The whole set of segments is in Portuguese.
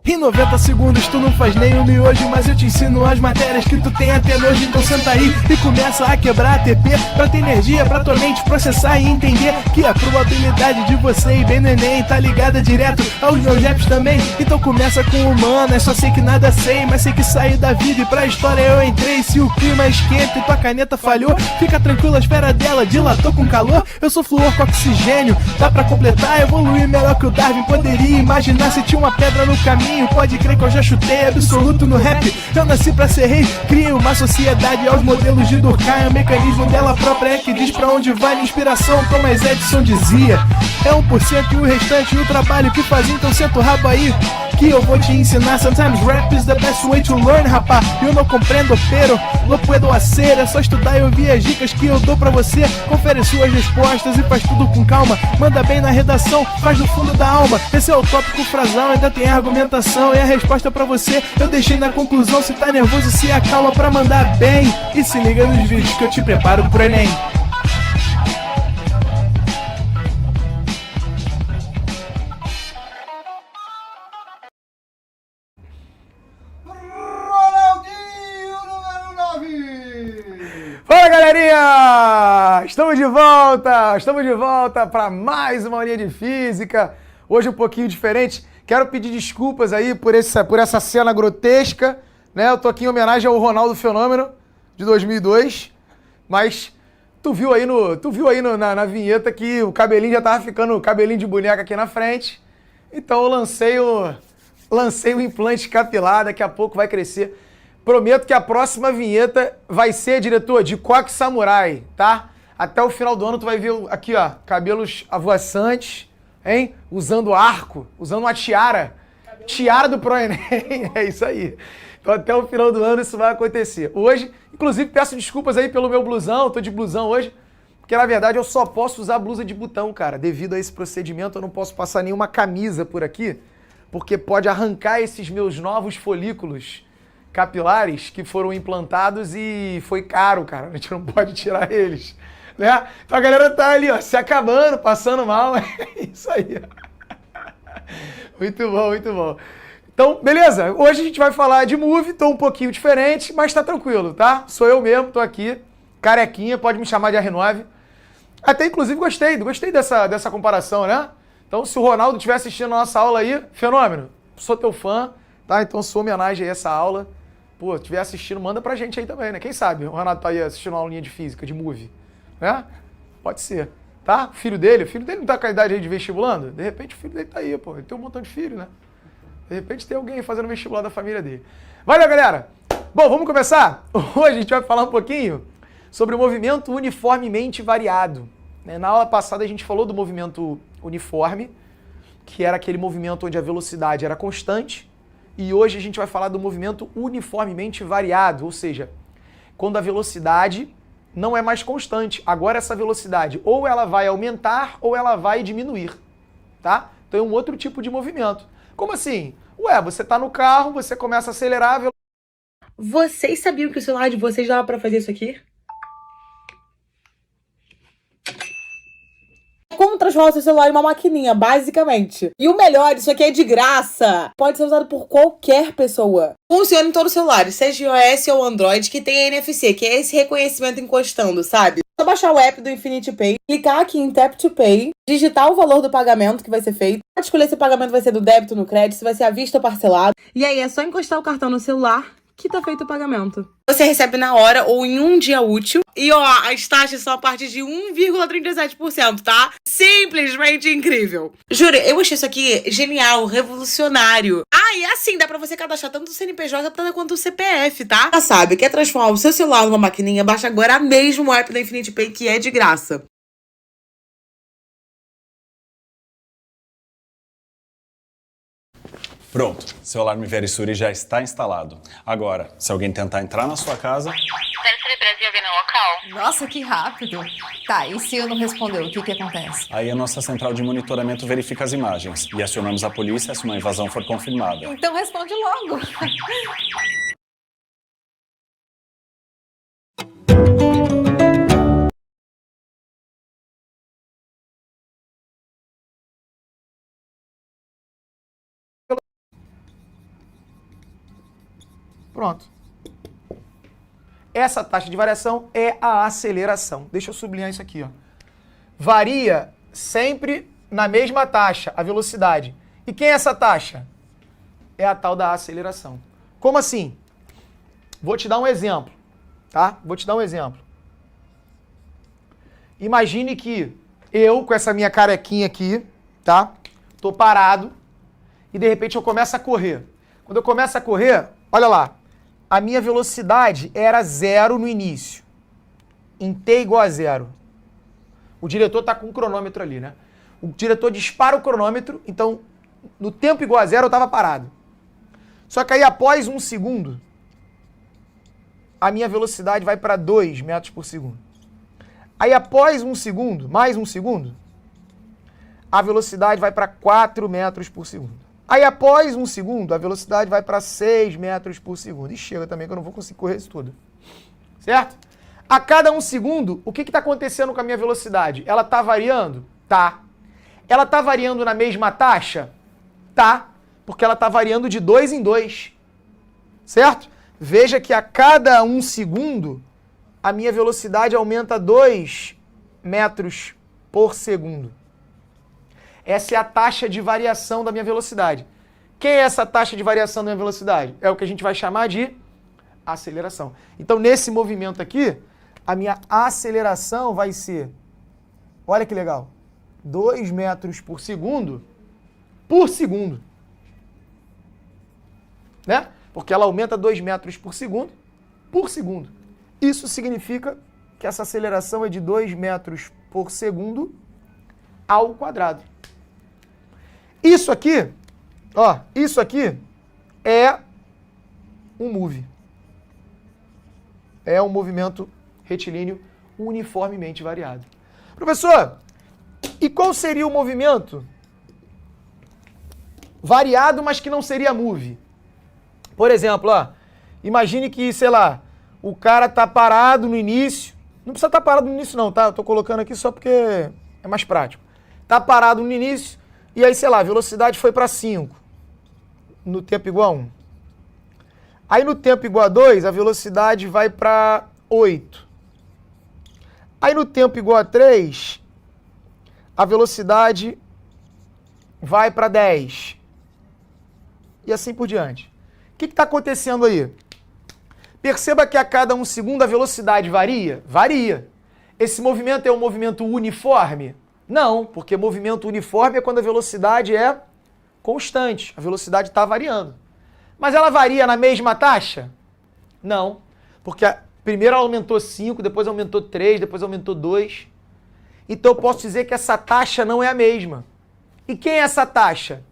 Em 90 segundos tu não faz nem um miojo, mas eu te ensino as matérias que tu tem até nojo. Então senta aí e começa a quebrar ATP pra ter energia pra tua mente processar e entender que a probabilidade de você ir bem no Enem tá ligada direto aos meus raps também. Então começa com humanas, só sei que nada sei, mas sei que saí da vida e pra história eu entrei. Se o clima esquenta e tua caneta falhou, fica tranquilo, a espera dela dilatou com calor. Eu sou flúor com oxigênio, dá pra completar, evoluir melhor que o Darwin poderia imaginar. Se tinha uma pedra no caminho, pode crer que eu já chutei absoluto no rap. Eu nasci pra ser rei, criei uma sociedade aos modelos de Durkheim. O mecanismo dela própria é que diz pra onde vai minha inspiração, Thomas Edison dizia. É 1% e o restante o trabalho que fazia. Então senta o rabo aí que eu vou te ensinar. Sometimes rap is the best way to learn, rapá. Eu não compreendo, pero não puedo hacer. É só estudar e ouvir as dicas que eu dou pra você. Confere suas respostas e faz tudo com calma. Manda bem na redação, faz do fundo da alma. Esse é o tópico frasal, ainda tem argumentação. E a resposta pra você eu deixei na conclusão. Se tá nervoso, se acalma pra mandar bem. E se liga nos vídeos que eu te preparo pro Enem. Fala, galerinha! Estamos de volta para mais uma aulinha de física. Hoje um pouquinho diferente. Quero pedir desculpas aí por essa cena grotesca, né? Eu tô aqui em homenagem ao Ronaldo Fenômeno de 2002, mas tu viu aí na vinheta que o cabelinho já tava ficando cabelinho de boneca aqui na frente. Então eu lancei o implante capilar, daqui a pouco vai crescer. Prometo que a próxima vinheta vai ser, diretor, de Coque Samurai, tá? Até o final do ano tu vai ver aqui, ó, cabelos avoaçantes, hein? Usando arco, usando uma tiara. Tiara do ProEnem, é isso aí. Então até o final do ano isso vai acontecer. Hoje, inclusive, peço desculpas aí pelo meu blusão, tô de blusão hoje, porque na verdade eu só posso usar blusa de botão, cara. Devido a esse procedimento eu não posso passar nenhuma camisa por aqui, porque pode arrancar esses meus novos folículos capilares que foram implantados e foi caro, cara. A gente não pode tirar eles, né? Então a galera tá ali, ó, se acabando, passando mal. É isso aí. Muito bom, muito bom. Então, beleza. Hoje a gente vai falar de Move, tô um pouquinho diferente, mas tá tranquilo, tá? Sou eu mesmo, tô aqui, carequinha, pode me chamar de R9. Até, inclusive, gostei dessa comparação, né? Então, se o Ronaldo estiver assistindo a nossa aula aí, Fenômeno, sou teu fã, tá? Então, sua homenagem a essa aula. Pô, estiver assistindo, manda pra gente aí também, né? Quem sabe o Renato tá aí assistindo uma aulinha de física, de Move, né? Pode ser, tá? O filho dele não tá com a idade aí de vestibulando? De repente o filho dele tá aí, pô. Ele tem um montão de filho, né? De repente tem alguém fazendo vestibular da família dele. Valeu, galera! Bom, vamos começar? Hoje a gente vai falar um pouquinho sobre o movimento uniformemente variado. Na aula passada a gente falou do movimento uniforme, que era aquele movimento onde a velocidade era constante. E hoje a gente vai falar do movimento uniformemente variado, ou seja, quando a velocidade não é mais constante. Agora essa velocidade ou ela vai aumentar ou ela vai diminuir, tá? Então é um outro tipo de movimento. Como assim? Ué, você tá no carro, você começa a acelerar... Vocês sabiam que o celular de vocês dava pra fazer isso aqui? Como transformar o seu celular em uma maquininha, basicamente. E o melhor, isso aqui é de graça. Pode ser usado por qualquer pessoa. Funciona em todos os celulares, seja iOS ou Android, que tem a NFC, que é esse reconhecimento encostando, sabe? É só baixar o app do Infinity Pay, clicar aqui em Tap to Pay, digitar o valor do pagamento que vai ser feito, pode escolher se o pagamento vai ser do débito, no crédito, se vai ser à vista ou parcelado. E aí é só encostar o cartão no celular que tá feito o pagamento. Você recebe na hora ou em um dia útil. E ó, as taxas são a partir de 1,37%, tá? Simplesmente incrível. Juro, eu achei isso aqui genial, revolucionário. Ah, e assim, dá pra você cadastrar tanto o CNPJ quanto o CPF, tá? Já sabe, quer transformar o seu celular numa maquininha? Baixa agora mesmo o app da Infinity Pay, que é de graça. Pronto, seu alarme Verisuri já está instalado. Agora, se alguém tentar entrar na sua casa... Verisuri Brasil vem no local. Nossa, que rápido. Tá, e se eu não responder, o que acontece? Aí a nossa central de monitoramento verifica as imagens e acionamos a polícia se uma invasão for confirmada. Então responde logo. Pronto. Essa taxa de variação é a aceleração. Deixa eu sublinhar isso aqui, ó. Varia sempre na mesma taxa, a velocidade. E quem é essa taxa? É a tal da aceleração. Como assim? Vou te dar um exemplo, tá? Vou te dar um exemplo. Imagine que eu, com essa minha carequinha aqui, tá? Tô parado e de repente eu começo a correr. Quando eu começo a correr, olha lá, a minha velocidade era 0 no início. Em t igual a 0. O diretor tá com um cronômetro ali, né? O diretor dispara o cronômetro, então no tempo igual a 0 eu tava parado. Só que aí após 1 segundo, a minha velocidade vai para 2 metros por segundo. Aí após 1 segundo, mais 1 segundo, a velocidade vai para 4 metros por segundo. Aí após 1 segundo, a velocidade vai para 6 metros por segundo. E chega também que eu não vou conseguir correr isso tudo. Certo? A cada 1 segundo, o que está acontecendo com a minha velocidade? Ela está variando? Tá. Ela está variando na mesma taxa? Tá. Porque ela está variando de 2 em 2. Certo? Veja que a cada 1 segundo, a minha velocidade aumenta 2 metros por segundo. Essa é a taxa de variação da minha velocidade. Quem é essa taxa de variação da minha velocidade? É o que a gente vai chamar de aceleração. Então, nesse movimento aqui, a minha aceleração vai ser, olha que legal, 2 metros por segundo, né? Porque ela aumenta 2 metros por segundo. Isso significa que essa aceleração é de 2 metros por segundo ao quadrado. Isso aqui, ó, isso aqui é um move. É um movimento retilíneo uniformemente variado. Professor, e qual seria o movimento variado, mas que não seria move? Por exemplo, ó, imagine que, sei lá, o cara tá parado no início. Não precisa estar parado no início não, tá? Eu tô colocando aqui só porque é mais prático. Tá parado no início e aí, sei lá, a velocidade foi para 5 no tempo igual a 1. Aí no tempo igual a 2, a velocidade vai para 8. Aí no tempo igual a 3, a velocidade vai para 10. E assim por diante. O que está acontecendo aí? Perceba que a cada 1 segundo a velocidade varia? Varia. Esse movimento é um movimento uniforme? Não, porque movimento uniforme é quando a velocidade é constante. A velocidade está variando. Mas ela varia na mesma taxa? Não, porque primeiro ela aumentou 5, depois aumentou 3, depois aumentou 2. Então eu posso dizer que essa taxa não é a mesma. E quem é essa taxa?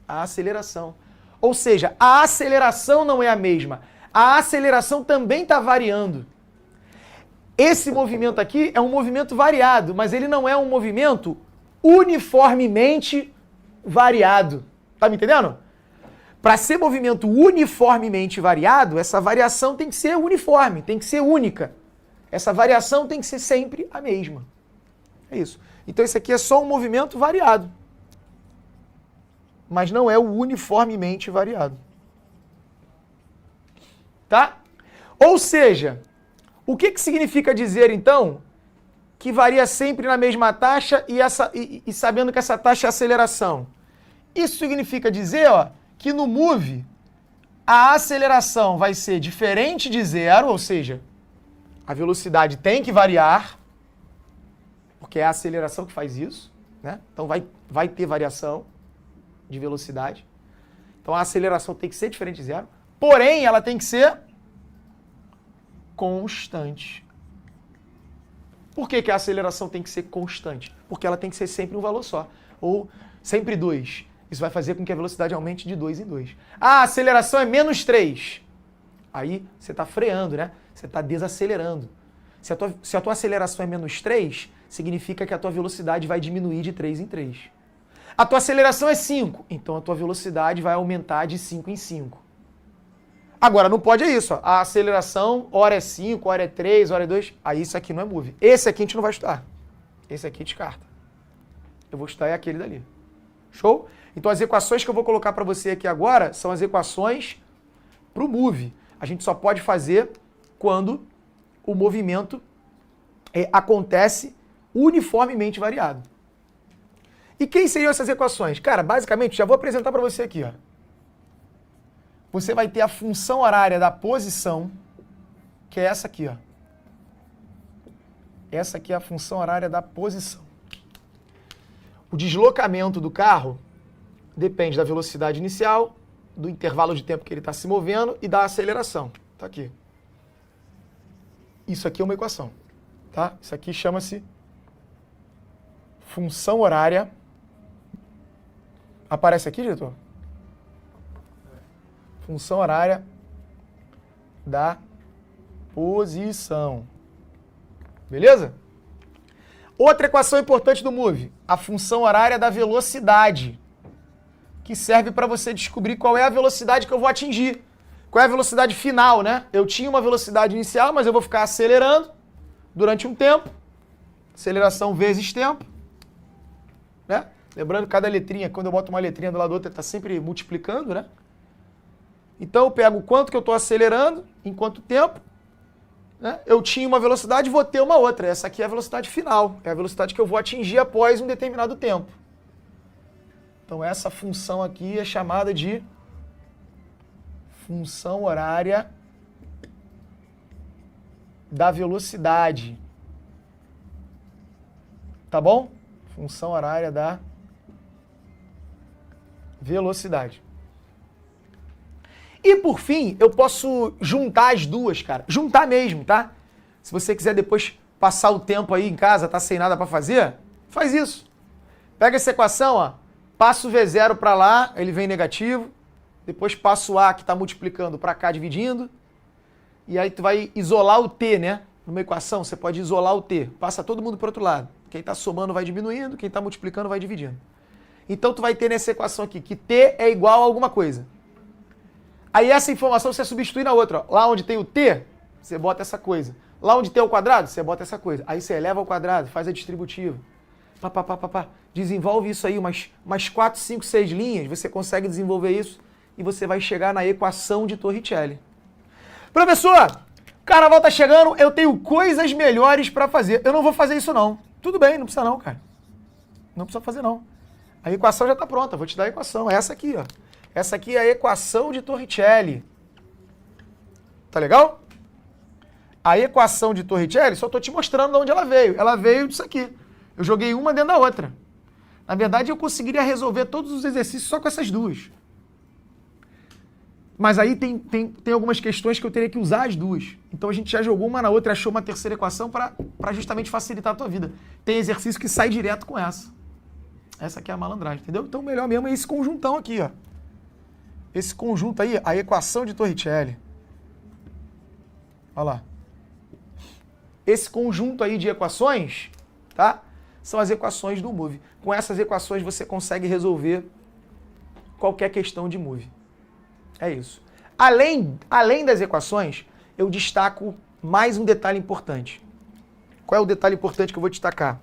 A aceleração. Ou seja, a aceleração não é a mesma. A aceleração também está variando. Esse movimento aqui é um movimento variado, mas ele não é um movimento uniformemente variado. Tá me entendendo? Para ser movimento uniformemente variado, essa variação tem que ser uniforme, tem que ser única. Essa variação tem que ser sempre a mesma. É isso. Então esse aqui é só um movimento variado, mas não é o uniformemente variado. Tá? Ou seja, o que significa dizer, então, que varia sempre na mesma taxa e sabendo que essa taxa é aceleração? Isso significa dizer, ó, que no move, a aceleração vai ser diferente de zero, ou seja, a velocidade tem que variar, porque é a aceleração que faz isso, né? Então vai ter variação de velocidade. Então a aceleração tem que ser diferente de zero, porém ela tem que ser constante. Por que a aceleração tem que ser constante? Porque ela tem que ser sempre um valor só, ou sempre 2. Isso vai fazer com que a velocidade aumente de 2 em 2. Ah, a aceleração é menos 3. Aí você está freando, né? Você está desacelerando. Se a tua aceleração é menos 3, significa que a tua velocidade vai diminuir de 3 em 3. A tua aceleração é 5, então a tua velocidade vai aumentar de 5 em 5. Agora, não pode isso. Ó. A aceleração, hora é 5, hora é 3, hora é 2. Aí isso aqui não é move. Esse aqui a gente não vai estudar. Esse aqui descarta. Eu vou estudar aquele dali. Show? Então as equações que eu vou colocar para você aqui agora são as equações para o move. A gente só pode fazer quando o movimento acontece uniformemente variado. E quem seriam essas equações? Cara, basicamente, já vou apresentar para você aqui, ó. Você vai ter a função horária da posição, que é essa aqui, ó. Essa aqui é a função horária da posição. O deslocamento do carro depende da velocidade inicial, do intervalo de tempo que ele está se movendo e da aceleração. Tá aqui. Isso aqui é uma equação, tá? Isso aqui chama-se função horária. Aparece aqui, diretor? Função horária da posição. Beleza? Outra equação importante do Move, a função horária da velocidade, que serve para você descobrir qual é a velocidade que eu vou atingir. Qual é a velocidade final, né? Eu tinha uma velocidade inicial, mas eu vou ficar acelerando durante um tempo. Aceleração vezes tempo. Né? Lembrando que cada letrinha, quando eu boto uma letrinha do lado da outra, está sempre multiplicando, né? Então eu pego o quanto que eu estou acelerando, em quanto tempo, né? Eu tinha uma velocidade e vou ter uma outra. Essa aqui é a velocidade final, é a velocidade que eu vou atingir após um determinado tempo. Então essa função aqui é chamada de função horária da velocidade. Tá bom? Função horária da velocidade. E por fim, eu posso juntar as duas, cara. Juntar mesmo, tá? Se você quiser depois passar o tempo aí em casa, tá sem nada para fazer, faz isso. Pega essa equação, ó. Passa o V0 para lá, ele vem negativo. Depois passa o A que está multiplicando para cá, dividindo. E aí tu vai isolar o T, né? Numa equação, você pode isolar o T. Passa todo mundo para o outro lado. Quem está somando vai diminuindo, quem está multiplicando vai dividindo. Então tu vai ter nessa equação aqui que T é igual a alguma coisa. Aí essa informação você substitui na outra. Ó. Lá onde tem o T, você bota essa coisa. Lá onde tem o quadrado, você bota essa coisa. Aí você eleva ao quadrado, faz a distributiva. Desenvolve isso aí, umas 4, 5, 6 linhas, você consegue desenvolver isso e você vai chegar na equação de Torricelli. Professor, o carnaval tá chegando, eu tenho coisas melhores para fazer. Eu não vou fazer isso não. Tudo bem, não precisa não, cara. Não precisa fazer não. A equação já está pronta, vou te dar a equação. É essa aqui, ó. Essa aqui é a equação de Torricelli. Tá legal? A equação de Torricelli, só estou te mostrando de onde ela veio. Ela veio disso aqui. Eu joguei uma dentro da outra. Na verdade, eu conseguiria resolver todos os exercícios só com essas duas. Mas aí tem algumas questões que eu teria que usar as duas. Então a gente já jogou uma na outra e achou uma terceira equação para justamente facilitar a tua vida. Tem exercício que sai direto com essa. Essa aqui é a malandragem, entendeu? Então o melhor mesmo é esse conjuntão aqui, ó. Esse conjunto aí, a equação de Torricelli. Olha lá. Esse conjunto aí de equações, tá? São as equações do Move. Com essas equações você consegue resolver qualquer questão de Move. É isso. Além das equações, eu destaco mais um detalhe importante. Qual é o detalhe importante que eu vou destacar?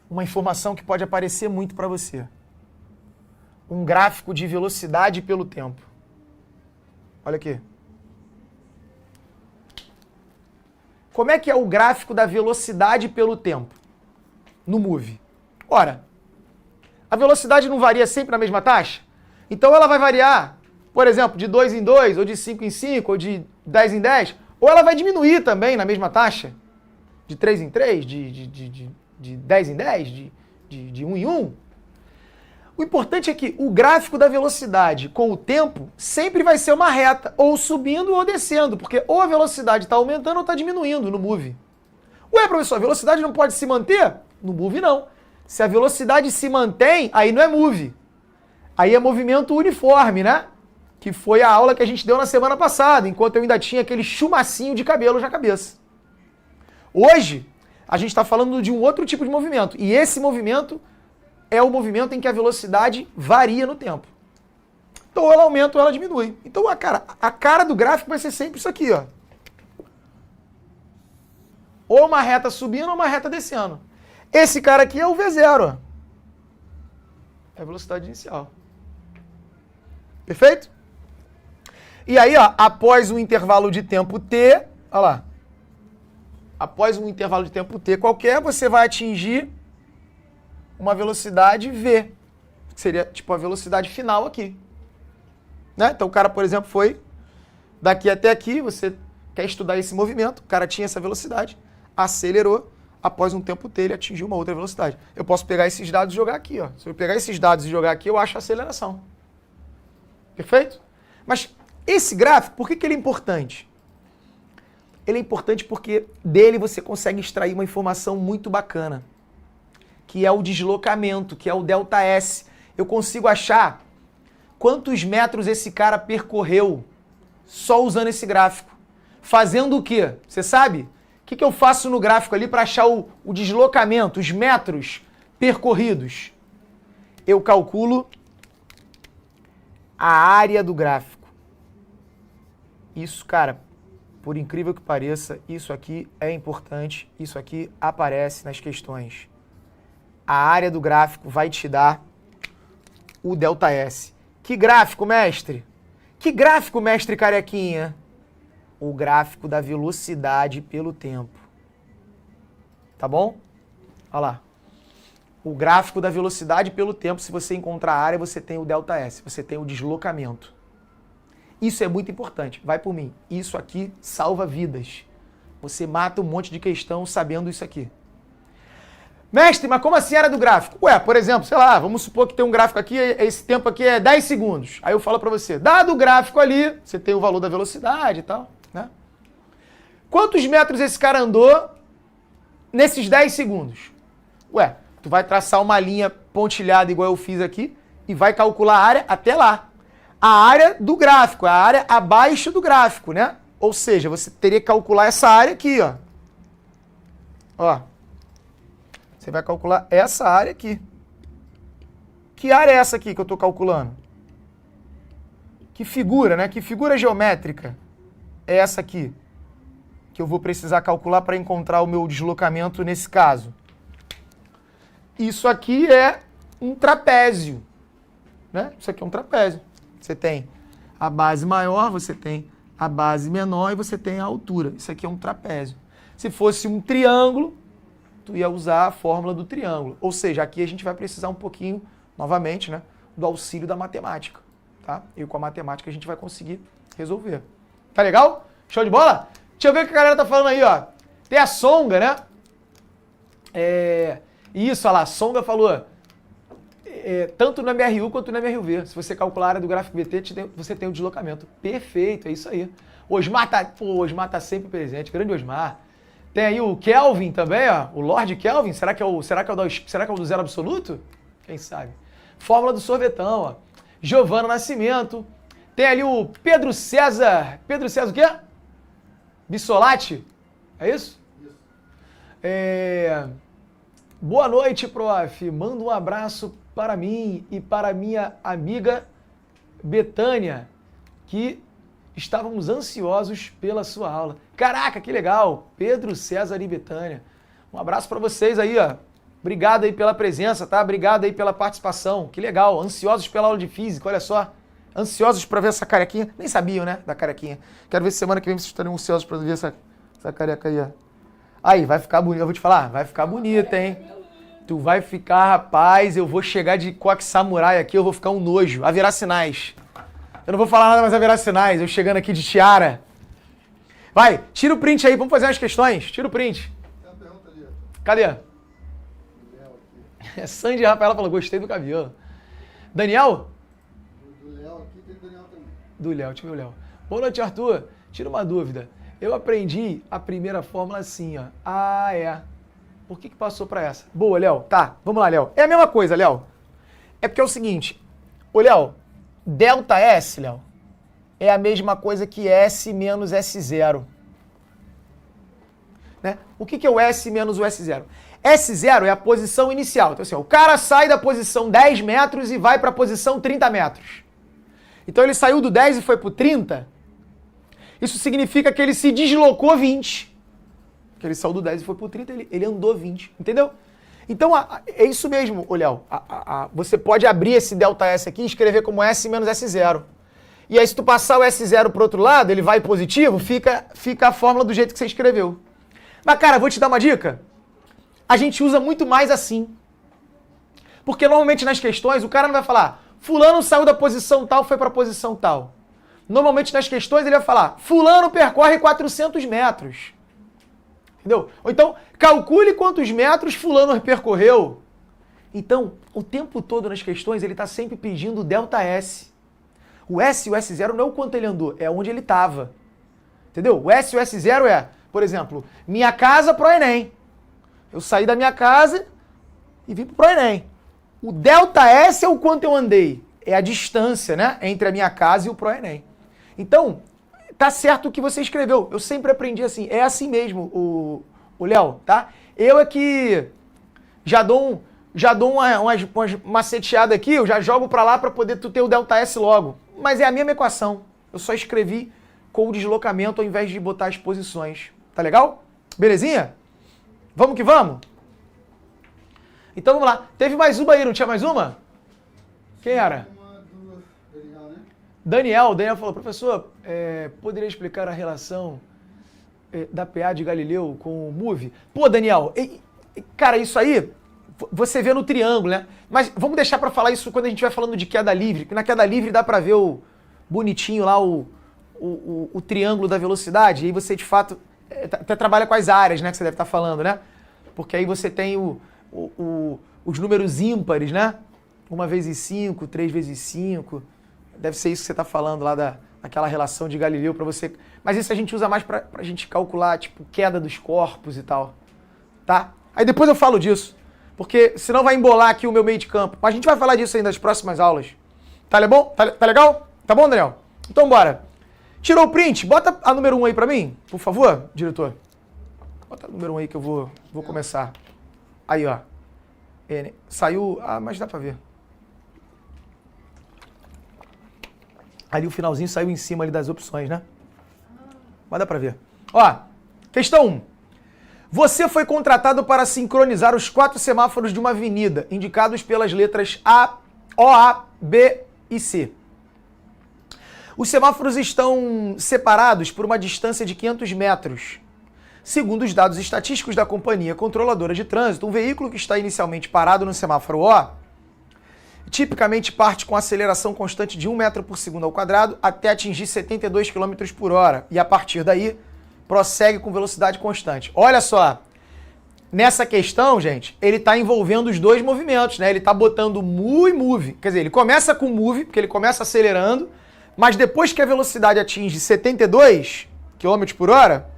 Uma informação que pode aparecer muito para você. Um gráfico de velocidade pelo tempo. Olha aqui. Como é que é o gráfico da velocidade pelo tempo no Move? Ora, a velocidade não varia sempre na mesma taxa? Então ela vai variar, por exemplo, de 2 em 2, ou de 5 em 5, ou de 10 em 10, ou ela vai diminuir também na mesma taxa, de 3 em 3, de 10 em 10, de 1 em 1. O importante é que o gráfico da velocidade com o tempo sempre vai ser uma reta, ou subindo ou descendo, porque ou a velocidade está aumentando ou está diminuindo no Move. Ué, professor, a velocidade não pode se manter? No Move não. Se a velocidade se mantém, aí não é Move. Aí é movimento uniforme, né? Que foi a aula que a gente deu na semana passada, enquanto eu ainda tinha aquele chumacinho de cabelo na cabeça. Hoje, a gente está falando de um outro tipo de movimento. E esse movimento é o movimento em que a velocidade varia no tempo. Então, ou ela aumenta ou ela diminui. Então, a cara do gráfico vai ser sempre isso aqui, ó. Ou uma reta subindo ou uma reta descendo. Esse cara aqui é o V0, ó. É a velocidade inicial. Perfeito? E aí, ó, após um intervalo de tempo t, olha lá, após um intervalo de tempo t qualquer, você vai atingir uma velocidade v, que seria tipo a velocidade final aqui. Né? Então o cara, por exemplo, foi daqui até aqui, você quer estudar esse movimento, o cara tinha essa velocidade, acelerou, após um tempo t ele atingiu uma outra velocidade. Eu posso pegar esses dados e jogar aqui, ó. Se eu pegar esses dados e jogar aqui, eu acho a aceleração. Perfeito? Mas esse gráfico, por que ele é importante? Ele é importante porque dele você consegue extrair uma informação muito bacana, que é o deslocamento, que é o ΔS. Eu consigo achar quantos metros esse cara percorreu só usando esse gráfico. Fazendo o quê? Você sabe? O que eu faço no gráfico ali para achar o deslocamento, os metros percorridos? Eu calculo a área do gráfico. Isso, cara, por incrível que pareça, isso aqui é importante, isso aqui aparece nas questões. A área do gráfico vai te dar o ΔS. Que gráfico, mestre? Que gráfico, mestre Carequinha? O gráfico da velocidade pelo tempo. Tá bom? Olha lá. O gráfico da velocidade pelo tempo, se você encontrar a área, você tem o ΔS, você tem o deslocamento. Isso é muito importante. Vai por mim. Isso aqui salva vidas. Você mata um monte de questão sabendo isso aqui. Mestre, mas como assim área do gráfico? Ué, por exemplo, sei lá, vamos supor que tem um gráfico aqui, esse tempo aqui é 10 segundos. Aí eu falo pra você, dado o gráfico ali, você tem o valor da velocidade e tal, né? Quantos metros esse cara andou nesses 10 segundos? Ué, tu vai traçar uma linha pontilhada igual eu fiz aqui e vai calcular a área até lá. A área do gráfico, a área abaixo do gráfico, né? Ou seja, você teria que calcular essa área aqui, ó. Ó. Você vai calcular essa área aqui. Que área é essa aqui que eu estou calculando? Que figura, né? Que figura geométrica é essa aqui? Que eu vou precisar calcular para encontrar o meu deslocamento nesse caso. Isso aqui é um trapézio, né? Isso aqui é um trapézio. Você tem a base maior, você tem a base menor e você tem a altura. Isso aqui é um trapézio. Se fosse um triângulo, tu ia usar a fórmula do triângulo. Ou seja, aqui a gente vai precisar um pouquinho, novamente, né, do auxílio da matemática, tá? E com a matemática a gente vai conseguir resolver. Tá legal? Show de bola? Deixa eu ver o que a galera tá falando aí, ó. Tem a Songa, né? Isso, olha lá, a Songa falou, tanto no MRU quanto no MRUV. Se você calcular a área do gráfico VT, você tem o deslocamento. Perfeito, é isso aí. Osmar tá sempre presente, grande Osmar. Tem aí o Kelvin também, ó, o Lord Kelvin. Será que é o do zero absoluto? Quem sabe? Fórmula do sorvetão, ó. Giovana Nascimento. Tem ali o Pedro César. Pedro César o quê? Bissolati? É isso? Isso. Boa noite, prof. Manda um abraço para mim e para minha amiga Betânia, que estávamos ansiosos pela sua aula. Caraca, que legal! Pedro, César e Betânia. Um abraço para vocês aí, ó. Obrigado aí pela presença, tá? Obrigado aí pela participação. Que legal. Ansiosos pela aula de física, olha só. Ansiosos para ver essa carequinha. Nem sabiam, né, da carequinha. Quero ver se semana que vem vocês estarem ansiosos para ver essa careca aí, ó. Aí, vai ficar bonito. Eu vou te falar, vai ficar bonita, hein? Tu vai ficar, rapaz, eu vou chegar de coque samurai aqui, eu vou ficar um nojo. Haverá sinais. Eu não vou falar nada, mas haverá sinais. Eu chegando aqui de tiara. Vai, tira o print aí, vamos fazer umas questões. Tira o print. Tem uma pergunta ali. Cadê? Do Léo aqui. Sandy Rafaela falou, gostei do cabelo. Daniel? Do Léo aqui, tem do Daniel também. Do Léo, deixa eu ver o Léo. Boa noite, Arthur. Tira uma dúvida. Eu aprendi a primeira fórmula assim, ó. Ah, é. Por que passou para essa? Boa, Léo. Tá, vamos lá, Léo. É a mesma coisa, Léo. É porque é o seguinte. Ô, Léo, ΔS, Léo, é a mesma coisa que S menos S0. Né? O que é o S menos o S0? S0 é a posição inicial. Então, assim, ó, o cara sai da posição 10 metros e vai para a posição 30 metros. Então, ele saiu do 10 e foi para o 30. Isso significa que ele se deslocou 20. Que ele saiu do 10 e foi pro 30, ele andou 20, entendeu? Então, é isso mesmo, Léo. Você pode abrir esse ΔS aqui e escrever como S menos S0. E aí se tu passar o S0 pro outro lado, ele vai positivo, fica a fórmula do jeito que você escreveu. Mas, cara, vou te dar uma dica. A gente usa muito mais assim. Porque normalmente nas questões o cara não vai falar fulano saiu da posição tal, foi para a posição tal. Normalmente nas questões ele vai falar fulano percorre 400 metros. Entendeu? Ou então, calcule quantos metros fulano percorreu. Então, o tempo todo nas questões ele está sempre pedindo ΔS. O S e o S0 não é o quanto ele andou, é onde ele estava. Entendeu? O S e o S0 é, por exemplo, minha casa pro Enem. Eu saí da minha casa e vim pro Enem. O ΔS é o quanto eu andei. É a distância, né? Entre a minha casa e o Proenem. Então, tá certo o que você escreveu. Eu sempre aprendi assim. É assim mesmo, o Léo, tá? Eu é que já dou uma maceteada aqui, eu já jogo pra lá pra poder tu ter o ΔS logo. Mas é a mesma equação. Eu só escrevi com o deslocamento ao invés de botar as posições. Tá legal? Belezinha? Vamos que vamos? Então vamos lá. Teve mais uma aí, não tinha mais uma? Quem era? Daniel. Daniel falou, professor, poderia explicar a relação da PA de Galileu com o MUV? Pô, Daniel, cara, isso aí você vê no triângulo, né? Mas vamos deixar para falar isso quando a gente vai falando de queda livre, porque na queda livre dá para ver o bonitinho lá, o triângulo da velocidade, e aí você de fato até trabalha com as áreas, né, que você deve estar falando, né? Porque aí você tem os números ímpares, né? 1 vezes 5, 3 vezes 5. Deve ser isso que você está falando lá daquela relação de Galileu para você. Mas isso a gente usa mais para a gente calcular, tipo, queda dos corpos e tal. Tá? Aí depois eu falo disso. Porque senão vai embolar aqui o meu meio de campo. Mas a gente vai falar disso ainda nas próximas aulas. Tá bom? Tá legal? Tá bom, Daniel? Então bora. Tirou o print? Bota a número 1 aí para mim, por favor, diretor. Bota a número 1 aí que eu vou começar. Aí, ó. Saiu... Ah, mas dá pra ver. Ali o finalzinho saiu em cima ali das opções, né? Mas dá pra ver. Ó, questão 1. Você foi contratado para sincronizar os 4 semáforos de uma avenida, indicados pelas letras O, A, B e C. Os semáforos estão separados por uma distância de 500 metros. Segundo os dados estatísticos da Companhia Controladora de Trânsito, um veículo que está inicialmente parado no semáforo O, tipicamente parte com aceleração constante de 1 metro por segundo ao quadrado até atingir 72 km por hora. E a partir daí, prossegue com velocidade constante. Olha só, nessa questão, gente, ele está envolvendo os dois movimentos, né? Ele está botando mu e move. Quer dizer, ele começa com move, porque ele começa acelerando, mas depois que a velocidade atinge 72 km por hora,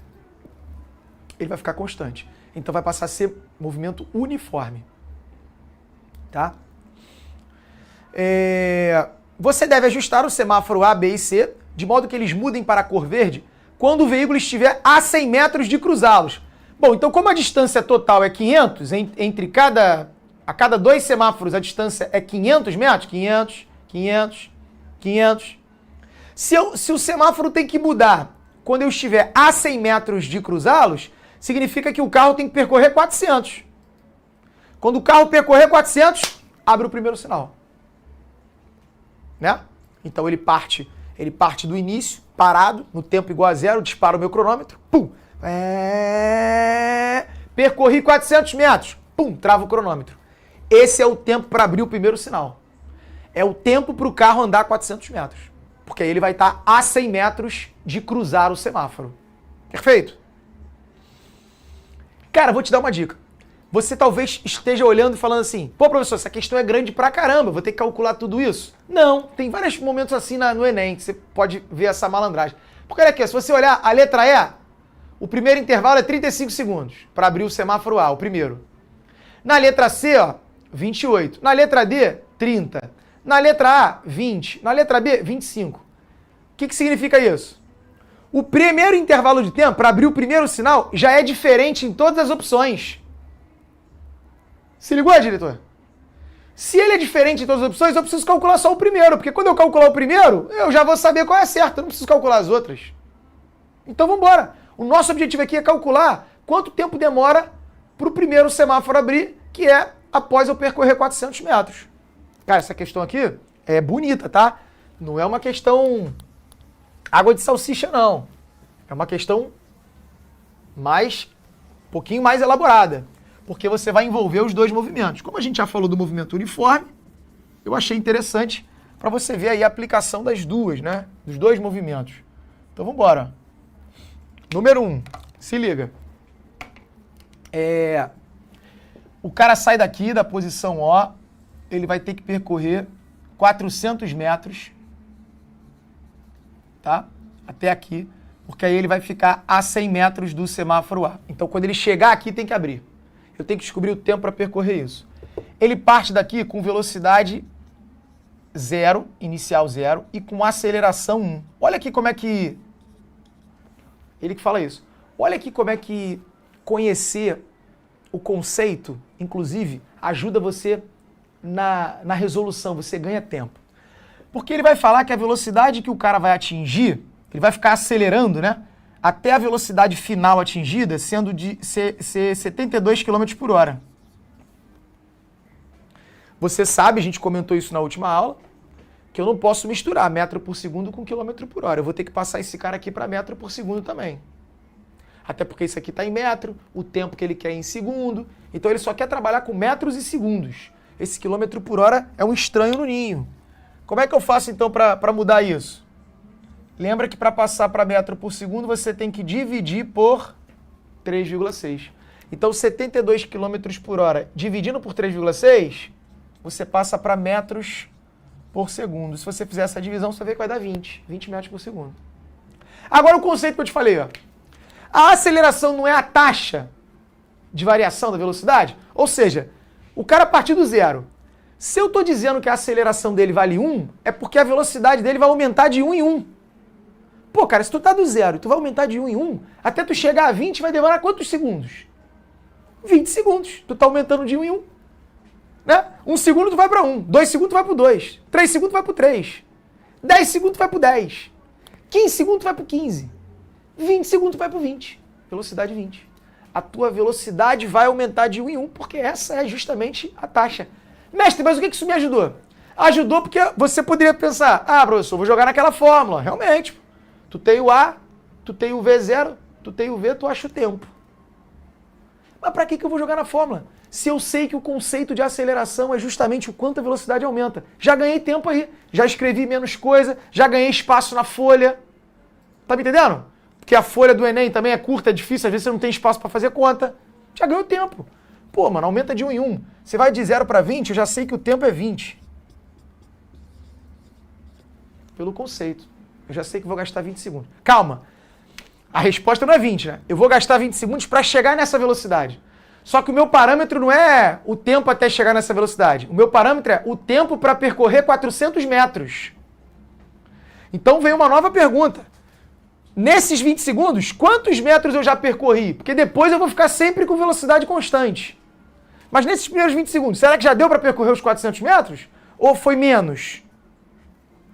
ele vai ficar constante. Então vai passar a ser movimento uniforme. Tá? Você deve ajustar o semáforo A, B e C, de modo que eles mudem para a cor verde quando o veículo estiver a 100 metros de cruzá-los. Bom, então como a distância total é 500, a cada 2 semáforos a distância é 500 metros, 500, 500, 500. Se o semáforo tem que mudar quando eu estiver a 100 metros de cruzá-los, significa que o carro tem que percorrer 400. Quando o carro percorrer 400, abre o primeiro sinal. Né? Então ele parte do início, parado, no tempo igual a 0, dispara o meu cronômetro, pum, percorri 400 metros, pum, trava o cronômetro. Esse é o tempo para abrir o primeiro sinal. É o tempo para o carro andar 400 metros, porque aí ele vai estar a 100 metros de cruzar o semáforo. Perfeito? Cara, vou te dar uma dica. Você talvez esteja olhando e falando assim, pô, professor, essa questão é grande pra caramba, vou ter que calcular tudo isso. Não, tem vários momentos assim no Enem, que você pode ver essa malandragem. Porque olha aqui, se você olhar a letra E, o primeiro intervalo é 35 segundos para abrir o semáforo A, o primeiro. Na letra C, ó, 28. Na letra D, 30. Na letra A, 20. Na letra B, 25. O que significa isso? O primeiro intervalo de tempo, para abrir o primeiro sinal, já é diferente em todas as opções. Se ligou, diretor? Se ele é diferente em todas as opções, eu preciso calcular só o primeiro, porque quando eu calcular o primeiro, eu já vou saber qual é a certa, eu não preciso calcular as outras. Então vamos embora. O nosso objetivo aqui é calcular quanto tempo demora para o primeiro semáforo abrir, que é após eu percorrer 400 metros. Cara, essa questão aqui é bonita, tá? Não é uma questão água de salsicha, não. É uma questão um pouquinho mais elaborada. Porque você vai envolver os dois movimentos. Como a gente já falou do movimento uniforme, eu achei interessante para você ver aí a aplicação das duas, né? Dos dois movimentos. Então vamos embora. Número 1, se liga. O cara sai daqui da posição O, ele vai ter que percorrer 400 metros, tá? Até aqui, porque aí ele vai ficar a 100 metros do semáforo A. Então quando ele chegar aqui tem que abrir. Eu tenho que descobrir o tempo para percorrer isso. Ele parte daqui com velocidade 0, inicial 0, e com aceleração 1. Olha aqui como é que... Ele que fala isso. Olha aqui como é que conhecer o conceito, inclusive, ajuda você na resolução, você ganha tempo. Porque ele vai falar que a velocidade que o cara vai atingir, ele vai ficar acelerando, né? Até a velocidade final atingida sendo de ser 72 km por hora. Você sabe, a gente comentou isso na última aula, que eu não posso misturar metro por segundo com quilômetro por hora. Eu vou ter que passar esse cara aqui para metro por segundo também. Até porque isso aqui está em metro, o tempo que ele quer é em segundo. Então ele só quer trabalhar com metros e segundos. Esse quilômetro por hora é um estranho no ninho. Como é que eu faço então para mudar isso? Lembra que para passar para metro por segundo você tem que dividir por 3,6. Então 72 km por hora dividindo por 3,6, você passa para metros por segundo. Se você fizer essa divisão, você vê que vai dar 20 metros por segundo. Agora o conceito que eu te falei, ó. A aceleração não é a taxa de variação da velocidade? Ou seja, o cara partir do zero. Se eu estou dizendo que a aceleração dele vale 1, é porque a velocidade dele vai aumentar de 1 em 1. Pô, cara, se tu tá do zero e tu vai aumentar de 1 em 1, até tu chegar a 20 vai demorar quantos segundos? 20 segundos. Tu tá aumentando de 1 em 1. Né? 1 segundo tu vai para 1, 2 segundos tu vai para 2, 3 segundos tu vai para 3, 10 segundos tu vai para 10, 15 segundos tu vai para 15, 20 segundos tu vai para 20, velocidade 20. A tua velocidade vai aumentar de 1 em 1, porque essa é justamente a taxa. Mestre, mas o que isso me ajudou? Ajudou porque você poderia pensar, professor, vou jogar naquela fórmula. Realmente, tu tem o A, tu tem o V0, tu tem o V, tu acha o tempo. Mas para que eu vou jogar na fórmula? Se eu sei que o conceito de aceleração é justamente o quanto a velocidade aumenta. Já ganhei tempo aí, já escrevi menos coisa, já ganhei espaço na folha. Tá me entendendo? Porque a folha do Enem também é curta, é difícil, às vezes você não tem espaço para fazer conta. Já ganhou tempo. Pô, mano, aumenta de 1 em 1. Você vai de 0 para 20, eu já sei que o tempo é 20. Pelo conceito. Eu já sei que vou gastar 20 segundos. Calma. A resposta não é 20, né? Eu vou gastar 20 segundos para chegar nessa velocidade. Só que o meu parâmetro não é o tempo até chegar nessa velocidade. O meu parâmetro é o tempo para percorrer 400 metros. Então vem uma nova pergunta. Nesses 20 segundos, quantos metros eu já percorri? Porque depois eu vou ficar sempre com velocidade constante. Mas nesses primeiros 20 segundos, será que já deu para percorrer os 400 metros? Ou foi menos?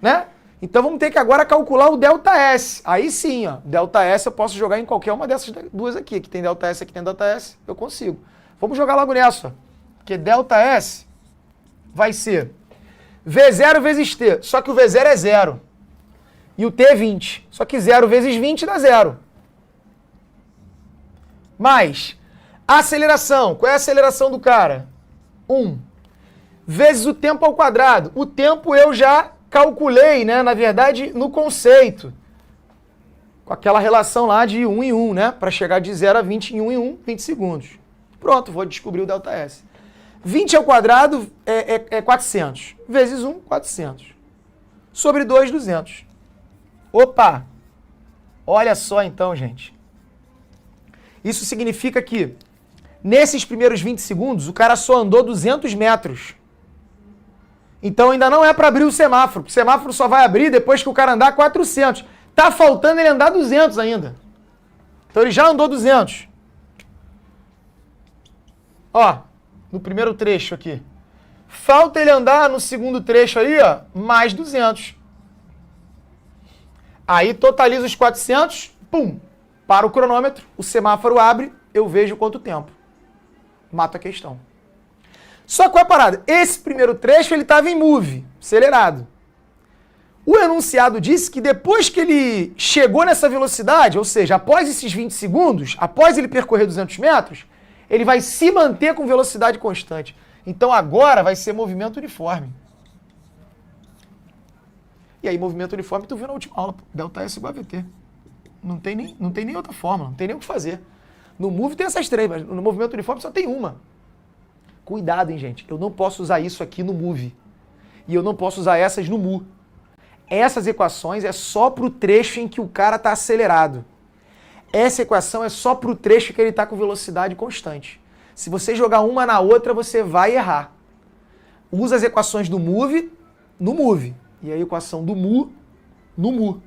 Né? Então vamos ter que agora calcular o ΔS. Aí sim, ó, ΔS eu posso jogar em qualquer uma dessas duas aqui. Aqui tem ΔS, aqui tem ΔS, eu consigo. Vamos jogar logo nessa. Porque ΔS vai ser V0 vezes T. Só que o V0 é 0. E o T é 20. Só que 0 vezes 20 dá 0. Mais a aceleração. Qual é a aceleração do cara? 1. Vezes o tempo ao quadrado. O tempo eu já calculei, né, na verdade, no conceito. Com aquela relação lá de 1 em 1, né? Para chegar de 0 a 20 em 1 em 1, 20 segundos. Pronto, vou descobrir o ΔS. 20 ao quadrado é 400. Vezes 1, 400. Sobre 2, 200. Opa! Olha só então, gente. Isso significa que, nesses primeiros 20 segundos, o cara só andou 200 metros. Então ainda não é para abrir o semáforo. O semáforo só vai abrir depois que o cara andar 400. Tá faltando ele andar 200 ainda. Então ele já andou 200. Ó, no primeiro trecho aqui. Falta ele andar no segundo trecho aí, ó, mais 200. Aí totaliza os 400, pum, para o cronômetro, o semáforo abre, eu vejo quanto tempo. Mato a questão. Só que qual é a parada? Esse primeiro trecho ele estava em move, acelerado. O enunciado disse que depois que ele chegou nessa velocidade, ou seja, após esses 20 segundos, após ele percorrer 200 metros, ele vai se manter com velocidade constante. Então agora vai ser movimento uniforme. E aí, movimento uniforme, tu viu na última aula, delta S igual a VT. Não tem nem outra fórmula, não tem nem o que fazer. No Move tem essas três, mas no movimento uniforme só tem uma. Cuidado, hein, gente. Eu não posso usar isso aqui no Move. E eu não posso usar essas no Mu. Essas equações é só para o trecho em que o cara está acelerado. Essa equação é só para o trecho que ele está com velocidade constante. Se você jogar uma na outra, você vai errar. Usa as equações do Move no Move. E a equação do Mu no Mu.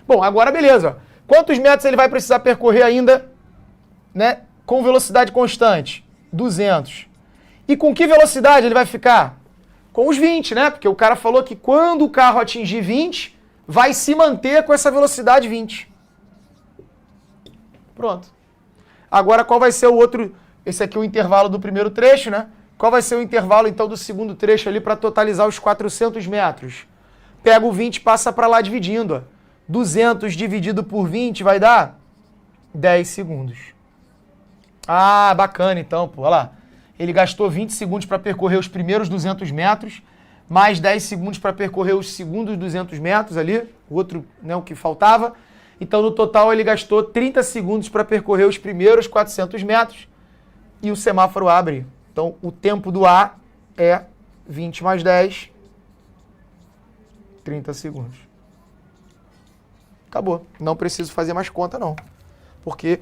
Bom, agora beleza. Quantos metros ele vai precisar percorrer ainda, né, com velocidade constante? 200. E com que velocidade ele vai ficar? Com os 20, né? Porque o cara falou que quando o carro atingir 20, vai se manter com essa velocidade 20. Pronto. Agora qual vai ser o outro... Esse aqui é o intervalo do primeiro trecho, né? Qual vai ser o intervalo, então, do segundo trecho ali para totalizar os 400 metros? Pega o 20 e passa para lá dividindo, ó. 200 dividido por 20 vai dar 10 segundos. Ah, bacana então, pô. Olha lá. Ele gastou 20 segundos para percorrer os primeiros 200 metros, mais 10 segundos para percorrer os segundos 200 metros ali, o outro, né, o que faltava. Então, no total, ele gastou 30 segundos para percorrer os primeiros 400 metros e o semáforo abre. Então, o tempo do A é 20 mais 10, 30 segundos. Acabou. Não preciso fazer mais conta, não. Porque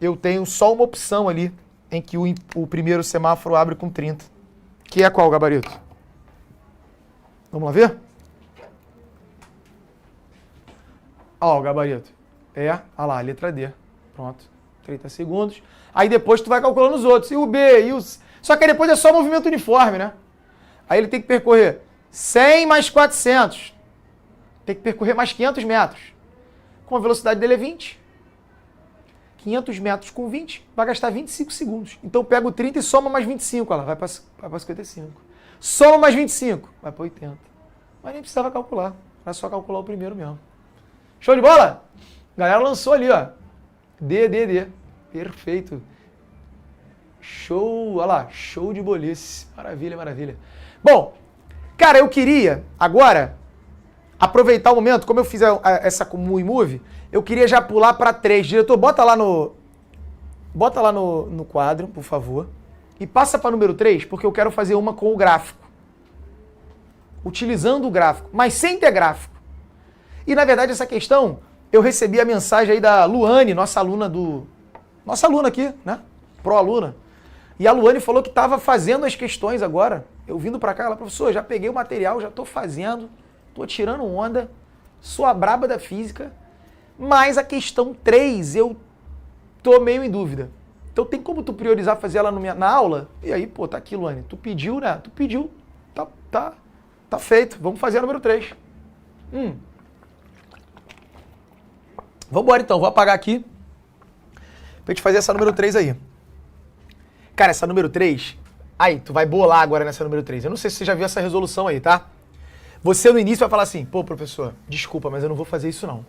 eu tenho só uma opção ali em que o primeiro semáforo abre com 30. Que é qual, gabarito? Vamos lá ver? Ó, o gabarito. Olha lá, a letra D. Pronto. 30 segundos. Aí depois tu vai calculando os outros. E o B, e os... Só que aí depois é só movimento uniforme, né? Aí ele tem que percorrer 100 mais 400. Tem que percorrer mais 500 metros. Com a velocidade dele é 20. 500 metros com 20, vai gastar 25 segundos. Então pega o 30 e soma mais 25, olha lá, vai para 55. Soma mais 25, vai para 80. Mas nem precisava calcular, era só calcular o primeiro mesmo. Show de bola? A galera lançou ali, ó. D. Perfeito. Show, olha lá, show de bolice. Maravilha, maravilha. Bom, cara, eu queria agora aproveitar o momento, como eu fiz essa com o Move, eu queria já pular para 3. Diretor, bota lá no quadro, por favor. E passa para número 3, porque eu quero fazer uma com o gráfico. Utilizando o gráfico, mas sem ter gráfico. E, na verdade, essa questão, eu recebi a mensagem aí da Luane, nossa aluna aqui, né? Pró-aluna. E a Luane falou que estava fazendo as questões agora. Eu vindo para cá, ela, professor, já peguei o material, já estou fazendo, estou tirando onda, sou a braba da física, mas a questão 3 eu tô meio em dúvida. Então tem como tu priorizar fazer ela na aula? E aí, pô, tá aqui, Luane. Tu pediu, né? Tu pediu. Tá feito. Vamos fazer a número 3. Vambora então. Vou apagar aqui pra gente fazer essa número 3 aí. Cara, essa número 3... Aí, tu vai bolar agora nessa número 3. Eu não sei se você já viu essa resolução aí, tá? Você no início vai falar assim, pô, professor, desculpa, mas eu não vou fazer isso não.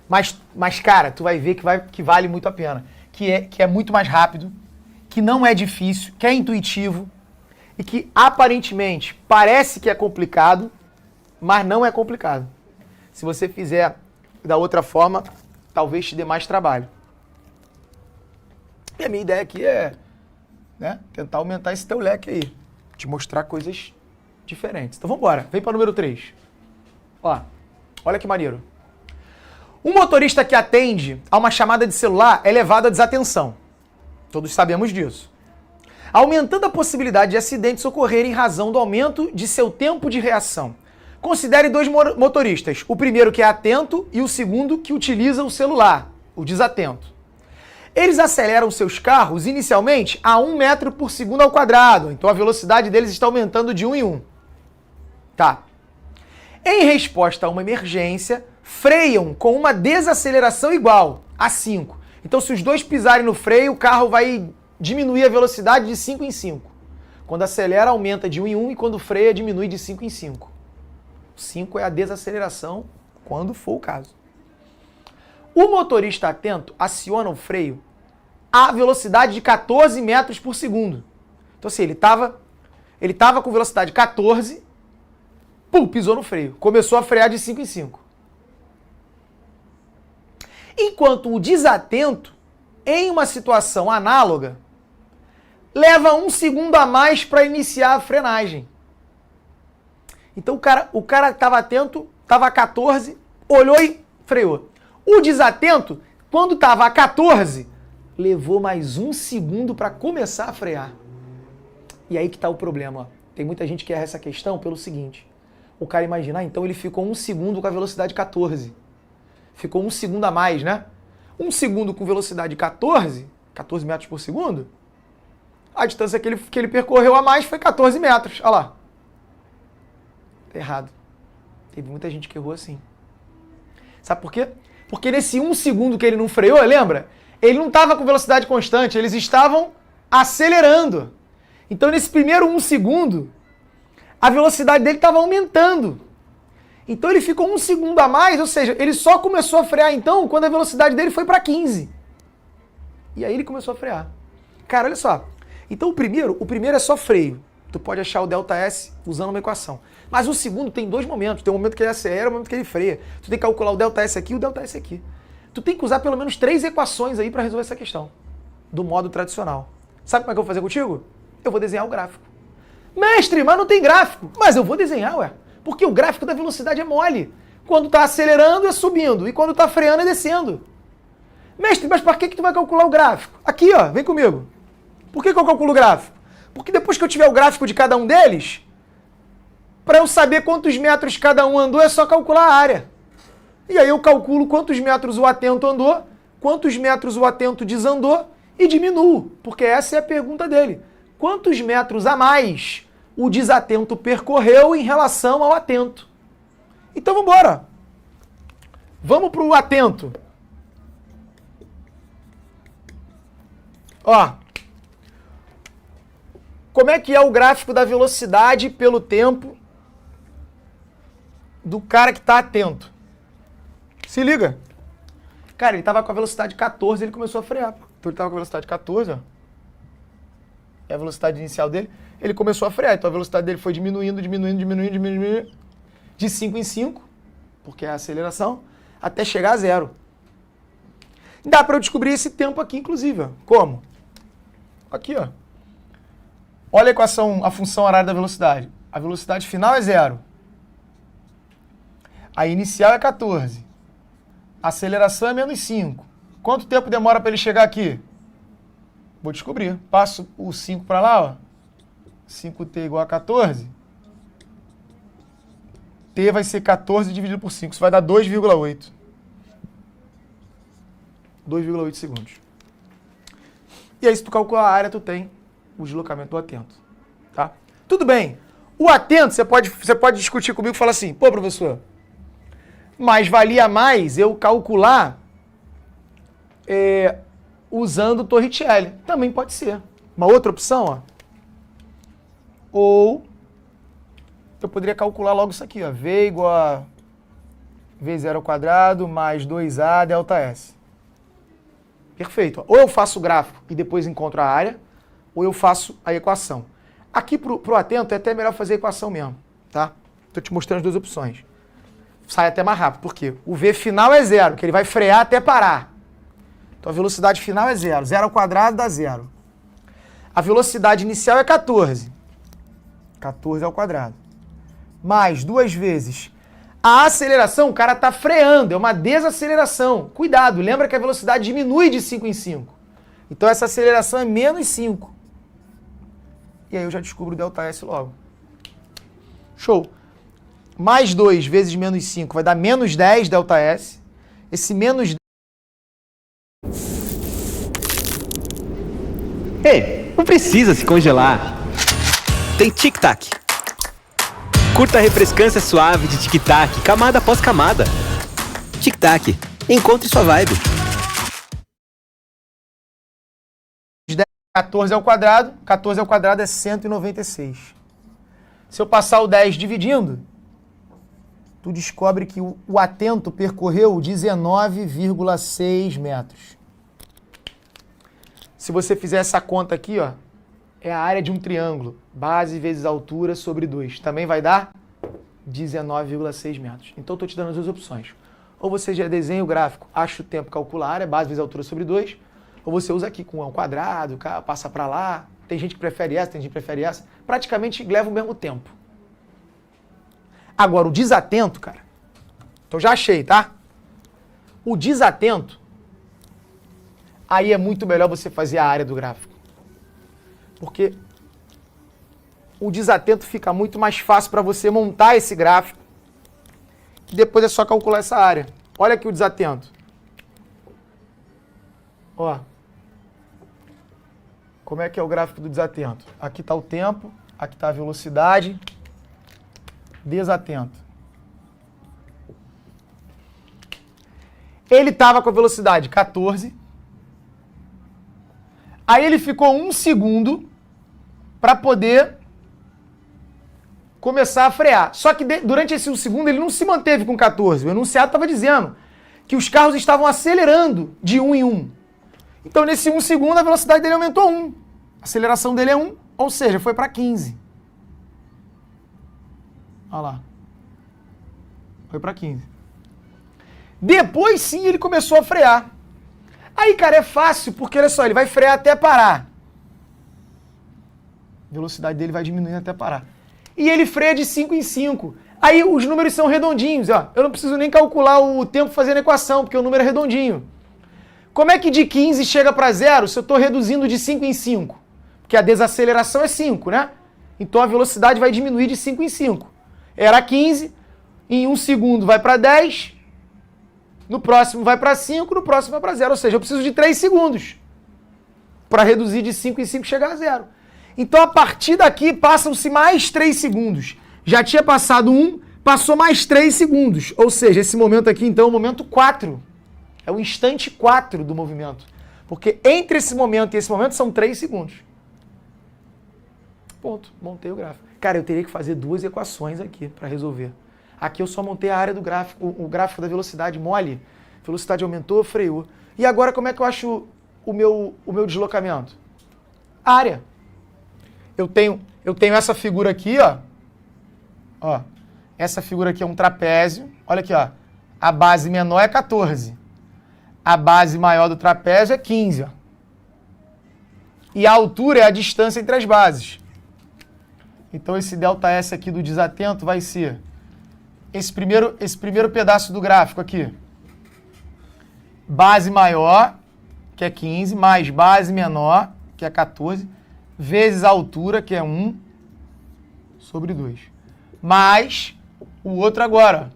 Mas cara, tu vai ver que vale muito a pena. Que é muito mais rápido, que não é difícil, que é intuitivo e que aparentemente parece que é complicado, mas não é complicado. Se você fizer da outra forma, talvez te dê mais trabalho. E a minha ideia aqui é, né, tentar aumentar esse teu leque aí, te mostrar coisas diferentes. Então vamos embora, vem para o número 3. Ó, olha que maneiro. Um motorista que atende a uma chamada de celular é levado à desatenção. Todos sabemos disso. Aumentando a possibilidade de acidentes ocorrerem em razão do aumento de seu tempo de reação. Considere 2 motoristas, o primeiro que é atento e o segundo que utiliza o celular, o desatento. Eles aceleram seus carros inicialmente a 1 metro por segundo ao quadrado, então a velocidade deles está aumentando de 1 em 1. Tá. Em resposta a uma emergência, freiam com uma desaceleração igual a 5. Então, se os dois pisarem no freio, o carro vai diminuir a velocidade de 5 em 5. Quando acelera, aumenta de 1 em 1 e quando freia, diminui de 5 em 5. 5 é a desaceleração, quando for o caso. O motorista atento aciona o freio a velocidade de 14 metros por segundo. Então assim, ele tava com velocidade 14, pisou no freio. Começou a frear de 5 em 5. Enquanto o desatento, em uma situação análoga, leva 1 segundo a mais para iniciar a frenagem. Então o cara estava atento, estava a 14, olhou e freou. O desatento, quando estava a 14, levou mais 1 segundo para começar a frear. E aí que está o problema. Ó. Tem muita gente que erra essa questão pelo seguinte. O cara imagina, então ele ficou 1 segundo com a velocidade 14. Ficou 1 segundo a mais, né? 1 segundo com velocidade 14 metros por segundo, a distância que ele percorreu a mais foi 14 metros. Olha lá. Tá errado. Teve muita gente que errou assim. Sabe por quê? Porque nesse 1 segundo que ele não freou, lembra? Ele não estava com velocidade constante, eles estavam acelerando. Então nesse primeiro 1 segundo, a velocidade dele estava aumentando. Então ele ficou 1 segundo a mais, ou seja, ele só começou a frear então quando a velocidade dele foi para 15. E aí ele começou a frear. Cara, olha só. Então o primeiro é só freio. Tu pode achar o ΔS usando uma equação. Mas o segundo tem 2 momentos. Tem um momento que ele acelera e um momento que ele freia. Tu tem que calcular o ΔS aqui e o ΔS aqui. Tu tem que usar pelo menos 3 equações aí para resolver essa questão. Do modo tradicional. Sabe como é que eu vou fazer contigo? Eu vou desenhar o gráfico. Mestre, mas não tem gráfico. Mas eu vou desenhar, ué. Porque o gráfico da velocidade é mole. Quando tá acelerando é subindo. E quando tá freando é descendo. Mestre, mas para que tu vai calcular o gráfico? Aqui, ó, vem comigo. Por que eu calculo o gráfico? Porque depois que eu tiver o gráfico de cada um deles, para eu saber quantos metros cada um andou, é só calcular a área. E aí eu calculo quantos metros o atento andou, quantos metros o atento desandou e diminuo. Porque essa é a pergunta dele. Quantos metros a mais o desatento percorreu em relação ao atento? Então vamos embora. Vamos para o atento. Ó, como é que é o gráfico da velocidade pelo tempo do cara que está atento? Se liga. Cara, ele estava com a velocidade 14, ele começou a frear. Então ele estava com a velocidade 14, ó. É a velocidade inicial dele. Ele começou a frear. Então a velocidade dele foi diminuindo, de 5 em 5, porque é a aceleração, até chegar a 0. Dá para eu descobrir esse tempo aqui, inclusive. Ó. Como? Aqui, ó. Olha a equação, a função horária da velocidade. A velocidade final é 0. A inicial é 14. A aceleração é menos 5. Quanto tempo demora para ele chegar aqui? Vou descobrir. Passo o 5 para lá, ó. 5t igual a 14. T vai ser 14 dividido por 5. Isso vai dar 2,8. 2,8 segundos. E aí, se tu calcular a área, tu tem o deslocamento do atento. Tá? Tudo bem. O atento, você pode discutir comigo e falar assim, pô, professor, mas valia mais eu calcular usando Torricelli. Também pode ser. Uma outra opção, ó. Ou eu poderia calcular logo isso aqui, ó. V igual a V0 ao quadrado mais 2A ΔS. Perfeito. Ou eu faço o gráfico e depois encontro a área, ou eu faço a equação. Aqui pro atento é até melhor fazer a equação mesmo, tá? Tô te mostrando as 2 opções. Sai até mais rápido, por quê? O V final é 0, que ele vai frear até parar. Então a velocidade final é 0. 0 ao quadrado dá 0. A velocidade inicial é 14. 14 ao quadrado. Mais 2 vezes. A aceleração, o cara está freando, é uma desaceleração. Cuidado, lembra que a velocidade diminui de 5 em 5. Então essa aceleração é menos 5. E aí eu já descubro o ΔS logo. Show. Mais 2 vezes menos 5 vai dar menos 10 ΔS. Esse menos 10... Ei, não precisa se congelar. Tem Tic Tac. Curta a refrescância suave de Tic Tac, camada após camada. Tic Tac, encontre sua vibe. 14 ao quadrado, 14 ao quadrado é 196. Se eu passar o 10 dividindo, tu descobre que o atento percorreu 19,6 metros. Se você fizer essa conta aqui, ó, é a área de um triângulo. Base vezes altura sobre 2. Também vai dar 19,6 metros. Então, eu estou te dando as duas opções. Ou você já desenha o gráfico, acha o tempo, calcula a área, base vezes altura sobre 2. Ou você usa aqui com um quadrado, passa para lá. Tem gente que prefere essa, tem gente que prefere essa. Praticamente leva o mesmo tempo. Agora, o desatento, cara, então já achei, tá? O desatento, aí é muito melhor você fazer a área do gráfico. Porque o desatento fica muito mais fácil para você montar esse gráfico. E depois é só calcular essa área. Olha aqui o desatento. Ó. Como é que é o gráfico do desatento? Aqui está o tempo, aqui está a velocidade. Desatento. Ele estava com a velocidade 14. Aí ele ficou 1 segundo para poder começar a frear. Só que durante esse 1 segundo ele não se manteve com 14. O enunciado estava dizendo que os carros estavam acelerando de 1 em 1. Então nesse 1 segundo a velocidade dele aumentou 1. A aceleração dele é 1, ou seja, foi para 15. Olha lá. Foi para 15. Depois sim ele começou a frear. Aí, cara, é fácil, porque olha só, ele vai frear até parar. A velocidade dele vai diminuindo até parar. E ele freia de 5 em 5. Aí os números são redondinhos, ó. Eu não preciso nem calcular o tempo fazendo a equação, porque o número é redondinho. Como é que de 15 chega para 0 se eu estou reduzindo de 5 em 5? Porque a desaceleração é 5, né? Então a velocidade vai diminuir de 5 em 5. Era 15, em 1 segundo vai para 10, no próximo vai para 5, no próximo vai para 0. Ou seja, eu preciso de 3 segundos para reduzir de 5 em 5 e chegar a 0. Então, a partir daqui, passam-se mais 3 segundos. Já tinha passado 1, passou mais 3 segundos. Ou seja, esse momento aqui, então, é o momento 4. É o instante 4 do movimento. Porque entre esse momento e esse momento são 3 segundos. Ponto. Montei o gráfico. Cara, eu teria que fazer 2 equações aqui para resolver. Aqui eu só montei a área do gráfico, o gráfico da velocidade mole. Velocidade aumentou, freou. E agora como é que eu acho o meu deslocamento? Área. Eu tenho essa figura aqui, ó. Ó. Essa figura aqui é um trapézio. Olha aqui, ó. A base menor é 14. A base maior do trapézio é 15, ó. E a altura é a distância entre as bases. Então esse ΔS aqui do desatento vai ser esse primeiro pedaço do gráfico aqui. Base maior, que é 15, mais base menor, que é 14, vezes a altura, que é 1, sobre 2. Mais o outro agora.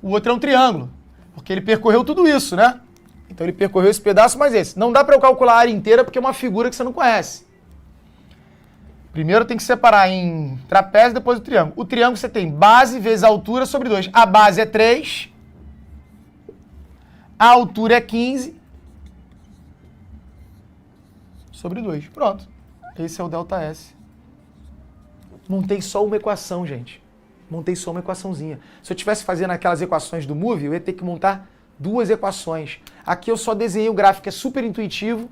O outro é um triângulo, porque ele percorreu tudo isso, né? Então ele percorreu esse pedaço mais esse. Não dá para eu calcular a área inteira, porque é uma figura que você não conhece. Primeiro tem que separar em trapézio, depois o triângulo. O triângulo você tem base vezes a altura sobre 2. A base é 3. A altura é 15. Sobre 2. Pronto. Esse é o ΔS. Montei só uma equação, gente. Montei só uma equaçãozinha. Se eu estivesse fazendo aquelas equações do Movie, eu ia ter que montar 2 equações. Aqui eu só desenhei o gráfico, é super intuitivo.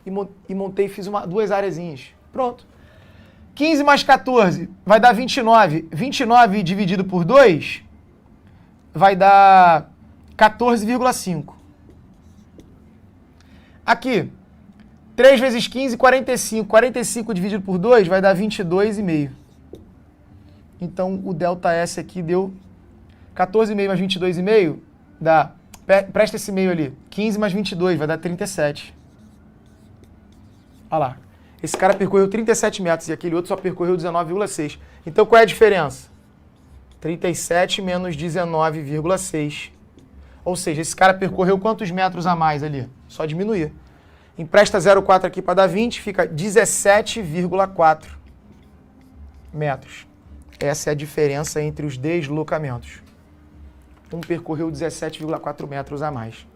E montei e fiz 2 areazinhas. Pronto. 15 mais 14 vai dar 29. 29 dividido por 2 vai dar 14,5. Aqui, 3 vezes 15, 45. 45 dividido por 2 vai dar 22,5. Então, o ΔS aqui deu 14,5 mais 22,5 dá... Presta esse meio ali. 15 mais 22 vai dar 37. Olha lá. Esse cara percorreu 37 metros e aquele outro só percorreu 19,6. Então, qual é a diferença? 37 menos 19,6. Ou seja, esse cara percorreu quantos metros a mais ali? Só diminuir. Empresta 0,4 aqui para dar 20, fica 17,4 metros. Essa é a diferença entre os deslocamentos. Um percorreu 17,4 metros a mais.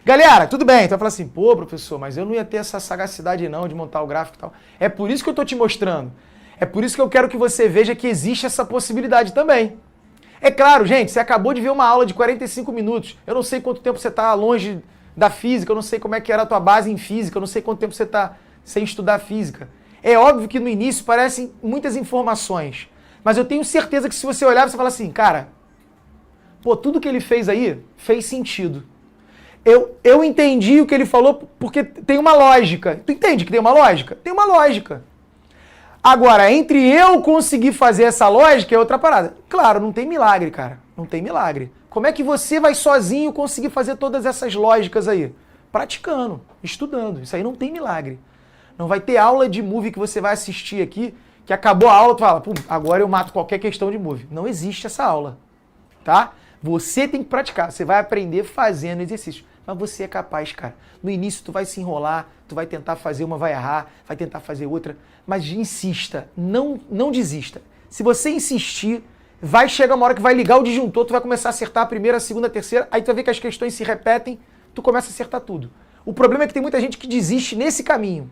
Galera, tudo bem. Então, eu falo assim, pô, professor, mas eu não ia ter essa sagacidade não de montar o gráfico e tal. É por isso que eu estou te mostrando. É por isso que eu quero que você veja que existe essa possibilidade também. É claro, gente, você acabou de ver uma aula de 45 minutos. Eu não sei quanto tempo você está longe da física, eu não sei como é que era a tua base em física, eu não sei quanto tempo você está sem estudar física. É óbvio que no início parecem muitas informações, mas eu tenho certeza que se você olhar, você fala assim, cara, pô, tudo que ele fez aí fez sentido. Eu entendi o que ele falou porque tem uma lógica. Tu entende que tem uma lógica? Tem uma lógica. Agora, entre eu conseguir fazer essa lógica é outra parada. Claro, não tem milagre, cara. Não tem milagre. Como é que você vai sozinho conseguir fazer todas essas lógicas aí? Praticando, estudando. Isso aí não tem milagre. Não vai ter aula de movie que você vai assistir aqui, que acabou a aula, tu fala, pum, agora eu mato qualquer questão de movie. Não existe essa aula, tá? Você tem que praticar. Você vai aprender fazendo exercício. Mas você é capaz, cara. No início tu vai se enrolar, tu vai tentar fazer uma, vai errar, vai tentar fazer outra. Mas insista, não desista. Se você insistir, vai chegar uma hora que vai ligar o disjuntor, tu vai começar a acertar a primeira, a segunda, a terceira, aí tu vai ver que as questões se repetem, tu começa a acertar tudo. O problema é que tem muita gente que desiste nesse caminho.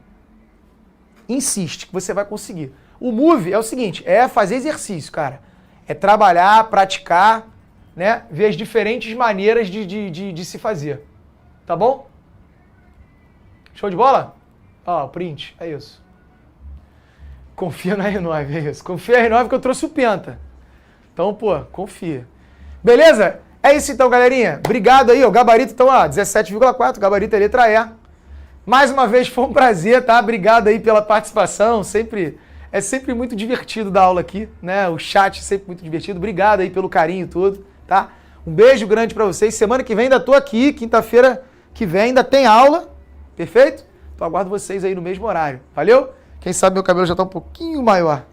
Insiste, que você vai conseguir. O Move é o seguinte, é fazer exercício, cara. É trabalhar, praticar, né? Ver as diferentes maneiras de se fazer. Tá bom? Show de bola? Ó, print, é isso. Confia na R9, é isso. Confia na R9 que eu trouxe o Penta. Então, pô, confia. Beleza? É isso então, galerinha. Obrigado aí, ó. Gabarito, então, ó, 17,4, gabarito é letra E. Mais uma vez, foi um prazer, tá? Obrigado aí pela participação. É sempre muito divertido dar aula aqui, né? O chat é sempre muito divertido. Obrigado aí pelo carinho todo, tá? Um beijo grande pra vocês. Semana que vem ainda tô aqui, quinta-feira que vem ainda tem aula, perfeito? Então aguardo vocês aí no mesmo horário. Valeu? Quem sabe meu cabelo já tá um pouquinho maior.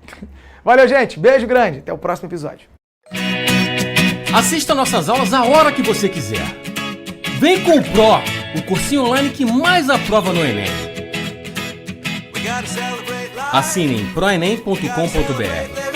Valeu, gente. Beijo grande. Até o próximo episódio. Assista nossas aulas a hora que você quiser. Vem com o Pro, o cursinho online que mais aprova no Enem. Assine em proenem.com.br.